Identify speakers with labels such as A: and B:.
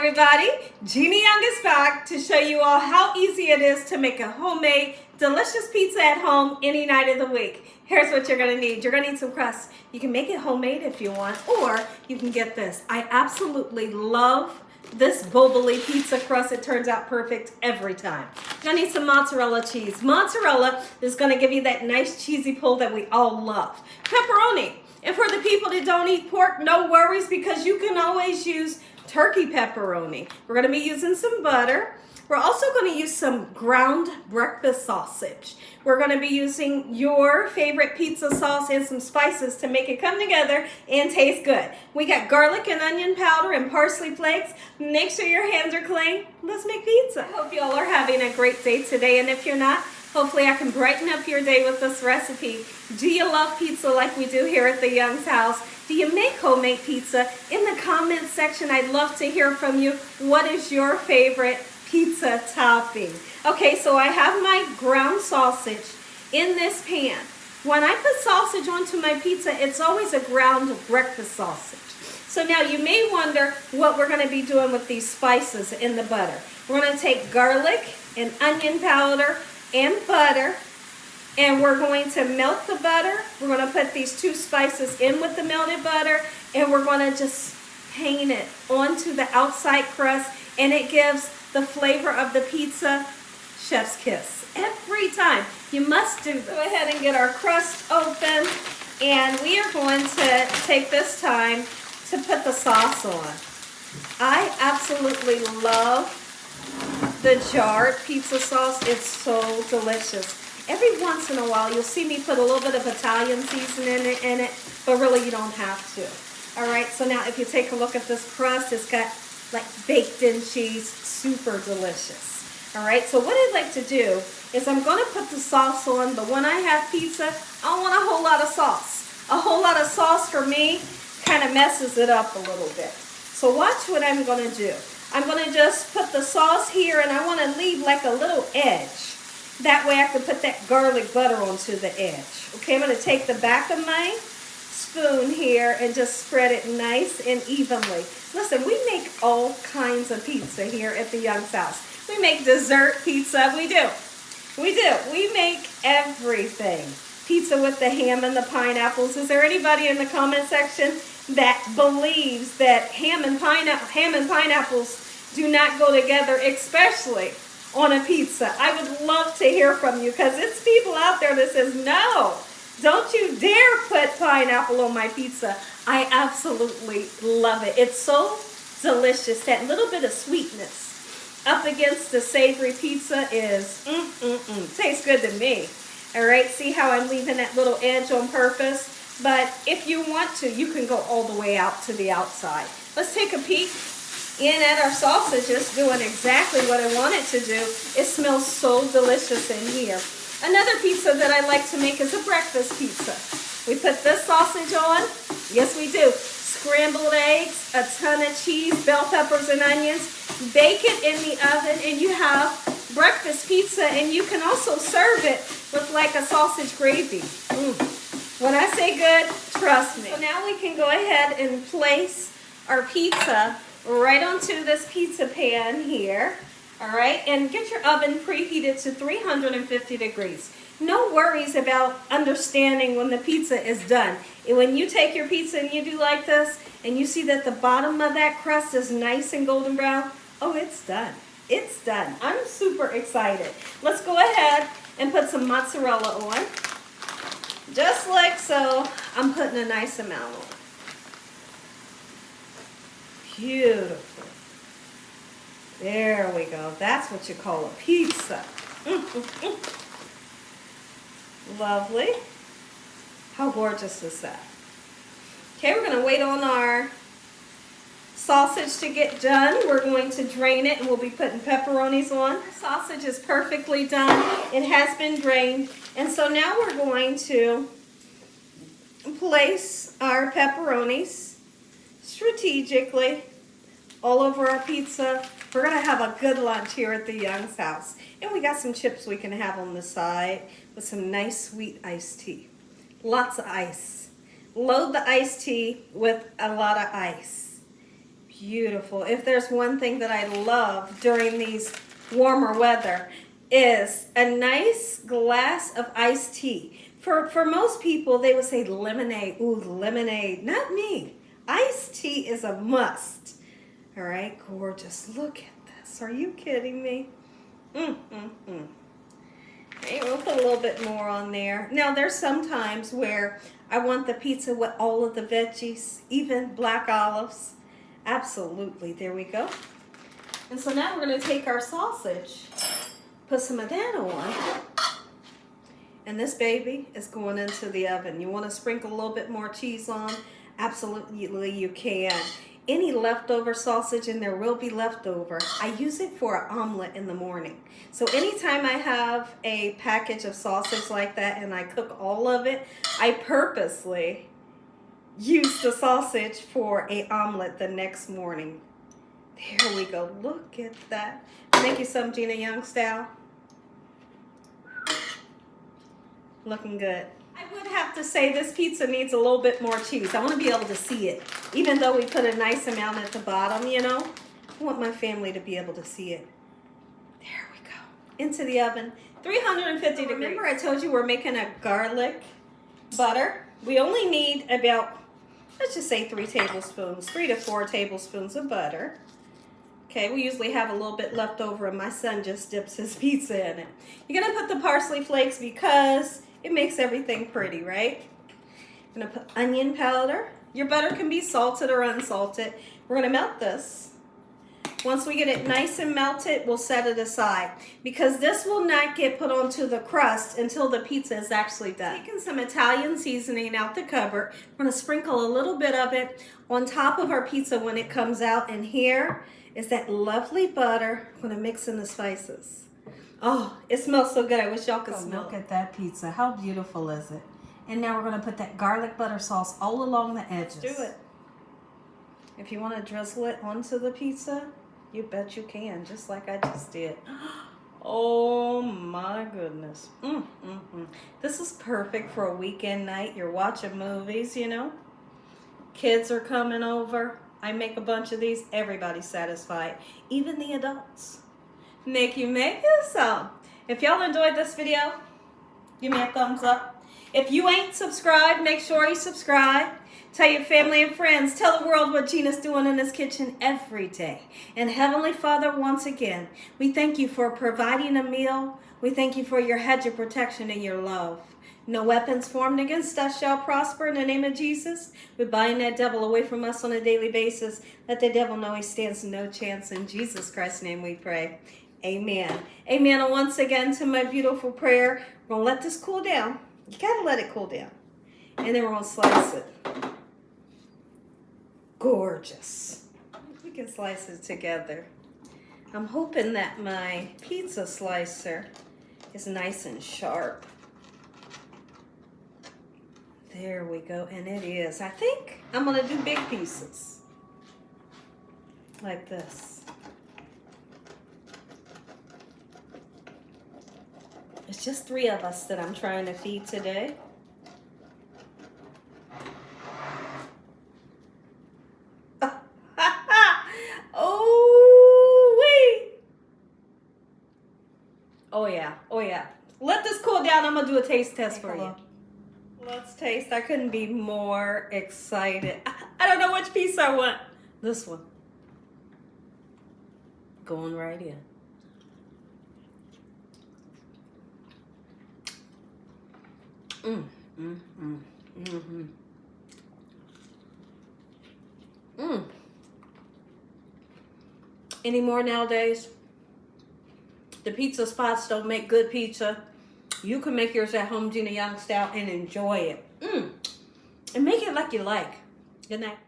A: everybody, Gina Young is back to show you all how easy it is to make a homemade, delicious pizza at home any night of the week. Here's what you're going to need. You're going to need some crust. You can make it homemade if you want, or you can get this. I absolutely love this Boboli pizza crust. It turns out perfect every time. You're going to need some mozzarella cheese. Mozzarella is going to give you that nice cheesy pull that we all love. Pepperoni. And for the people that don't eat pork, no worries, because you can always use turkey pepperoni. We're going to be using some butter. We're also going to use some ground breakfast sausage. We're going to be using your favorite pizza sauce and some spices to make it come together and taste good. We got garlic and onion powder and parsley flakes. Make sure your hands are clean. Let's make pizza. I hope you all are having a great day today, and if you're not, hopefully I can brighten up your day with this recipe. Do you love pizza like we do here at the Young's house? Do you make homemade pizza? In the comments section, I'd love to hear from you. What is your favorite pizza topping? Okay, so I have my ground sausage in this pan. When I put sausage onto my pizza, it's always a ground breakfast sausage. So now you may wonder what we're going to be doing with these spices in the butter. We're going to take garlic and onion powder and butter, and we're going to melt the butter. We're going to put these two spices in with the melted butter, and we're going to just paint it onto the outside crust, and it gives the flavor of the pizza chef's kiss. Every time. You must do this. Go ahead and get our crust open, and we are going to take this time to put the sauce on. I absolutely love the jarred pizza sauce. It's so delicious. Every once in a while you'll see me put a little bit of Italian seasoning in it, but really you don't have to. Alright, so now if you take a look at this crust, it's got like baked in cheese, super delicious. Alright, so what I'd like to do is I'm going to put the sauce on, but when I have pizza, I don't want a whole lot of sauce. A whole lot of sauce for me kind of messes it up a little bit. So watch what I'm going to do. I'm going to just put the sauce here, and I want to leave like a little edge. That way I can put that garlic butter onto the edge. Okay, I'm going to take the back of my spoon here and just spread it nice and evenly. Listen, we make all kinds of pizza here at the Young's house. We make dessert pizza. We do. We do. We make everything. Pizza with the ham and the pineapples. Is there anybody in the comment section that believes that ham and pineapples do not go together, especially on a pizza? I would love to hear from you, because it's people out there that says, no, don't you dare put pineapple on my pizza. I absolutely love it. It's so delicious. That little bit of sweetness up against the savory pizza is, tastes good to me. All right, see how I'm leaving that little edge on purpose? But if you want to, you can go all the way out to the outside. Let's take a peek in at our sausages, doing exactly what I want it to do. It smells so delicious in here. Another pizza that I like to make is a breakfast pizza. We put this sausage on. Yes, we do. Scrambled eggs, a ton of cheese, bell peppers and onions. Bake it in the oven, and you have breakfast pizza, and you can also serve it with like a sausage gravy. When I say good, trust me. So now we can go ahead and place our pizza right onto this pizza pan here. All right, and get your oven preheated to 350 degrees. No worries about understanding when the pizza is done. And when you take your pizza and you do like this, and you see that the bottom of that crust is nice and golden brown, oh, it's done. It's done. I'm super excited. Let's go ahead and put some mozzarella on. Just like so. I'm putting a nice amount on. Beautiful. There we go. That's what you call a pizza. Lovely. How gorgeous is that? Okay, we're going to wait on our sausage to get done. We're going to drain it, and we'll be putting pepperonis on. Our sausage is perfectly done. It has been drained. And so now we're going to place our pepperonis strategically all over our pizza. We're going to have a good lunch here at the Young's house. And we got some chips we can have on the side with some nice sweet iced tea. Lots of ice. Load the iced tea with a lot of ice. beautiful. If there's one thing that I love during these warmer weather is a nice glass of iced tea. For most people, they would say lemonade. Ooh, lemonade. Not me. Iced tea is a must. All right, gorgeous. Look at this. Are you kidding me? Okay, we'll put a little bit more on there. Now, there's some times where I want the pizza with all of the veggies, even black olives. Absolutely. There we go. And so now we're going to take our sausage, put some of that on, and this baby is going into the oven. You want to sprinkle a little bit more cheese on? Absolutely, you can. Any leftover sausage, and there will be leftover, I use it for an omelet in the morning. So anytime I have a package of sausage like that and I cook all of it, I purposely use the sausage for an omelet the next morning. There we go. Look at that. Make you some Gina Young style. Looking good. I would have to say this pizza needs a little bit more cheese. I want to be able to see it. Even though we put a nice amount at the bottom, you know, I want my family to be able to see it. There we go. Into the oven. 350 degrees. Remember I told you we're making a garlic butter? We only need about, let's just say 3 tablespoons, 3 to 4 tablespoons of butter. Okay, we usually have a little bit left over and my son just dips his pizza in it. You're going to put the parsley flakes because it makes everything pretty, right? I'm going to put onion powder. Your butter can be salted or unsalted. We're going to melt this. Once we get it nice and melted, we'll set it aside because this will not get put onto the crust until the pizza is actually done. Taking some Italian seasoning out the cupboard. We're going to sprinkle a little bit of it on top of our pizza when it comes out. And here is that lovely butter. I'm going to mix in the spices. Oh, it smells so good. I wish y'all could smell it. Look at that pizza. How beautiful is it? And now we're going to put that garlic butter sauce all along the edges. Do it. If you want to drizzle it onto the pizza, you bet you can, just like I just did. Oh my goodness. This is perfect for a weekend night. You're watching movies, you know. Kids are coming over. I make a bunch of these. Everybody's satisfied. Even the adults. Make you some. If y'all enjoyed this video, give me a thumbs up. If you ain't subscribed, make sure you subscribe. Tell your family and friends. Tell the world what Gina's doing in this kitchen every day. And Heavenly Father, once again, we thank you for providing a meal. We thank you for your hedge of protection and your love. No weapons formed against us shall prosper in the name of Jesus. We bind that devil away from us on a daily basis. Let the devil know he stands no chance. In Jesus Christ's name we pray. Amen. Amen. And once again to my beautiful prayer, we're going to let this cool down. You got to let it cool down. And then we're going to slice it. Gorgeous. We can slice it together. I'm hoping that my pizza slicer is nice and sharp. There we go. And it is. I think I'm going to do big pieces. Like this. It's just 3 of us that I'm trying to feed today. Oh yeah, oh yeah. Let this cool down. I'm gonna do a taste test for you. Let's taste. I couldn't be more excited. I don't know which piece I want. This one. Going right in. Any more nowadays? The pizza spots don't make good pizza. You can make yours at home, Gina Young style, and enjoy it. And make it like you like. Good night.